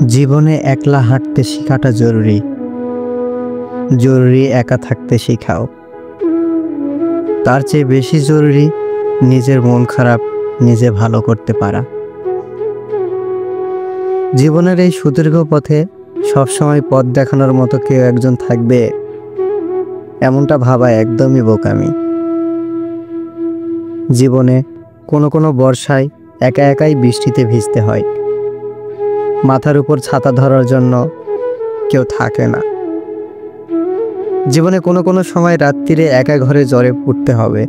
জীবনে একলা হাঁটতে শেখাটা জরুরি। জরুরি একা থাকতে শেখাও। তার চেয়ে বেশি জরুরি নিজের মন খারাপ নিজে ভালো করতে পারা। জীবনের এই সুদীর্ঘ পথে সবসময় পথ দেখানোর মতো কেউ একজন থাকবে, এমনটা ভাবা একদমই বোকামি। জীবনে কোনো বর্ষায় একা একাই বৃষ্টিতে ভিজতে হয়। মাথার উপর ছাতা ধরার জন্য কেউ থাকে না। জীবনে কোনো সময় রাত্রিরে একা ঘরে জ্বরে পড়তে হবে।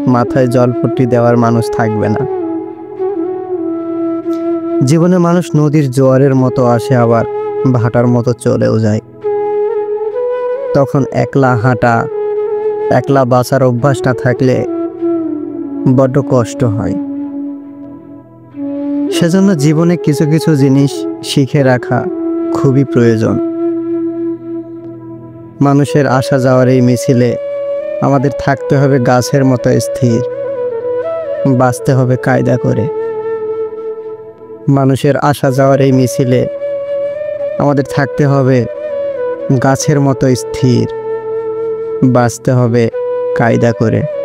মাথায় জলপট্টি দেওয়ার মানুষ থাকবে না। জীবনে মানুষ নদীর জোয়ারের মতো আসে, আবার ভাটার মতো চলেও যায়। তখন একলা হাঁটা, একলা বাঁচার অভ্যাস না থাকলে বড্ড কষ্ট হয়। সেজন্য জীবনে কিছু জিনিস শিখে রাখা খুবই প্রয়োজন। মানুষের আসা যাওয়ার এই মিছিলে আমাদের থাকতে হবে গাছের মতো স্থির, বাঁচতে হবে কায়দা করে। মানুষের আসা যাওয়ার এই মিছিলে আমাদের থাকতে হবে গাছের মতো স্থির, বাঁচতে হবে কায়দা করে।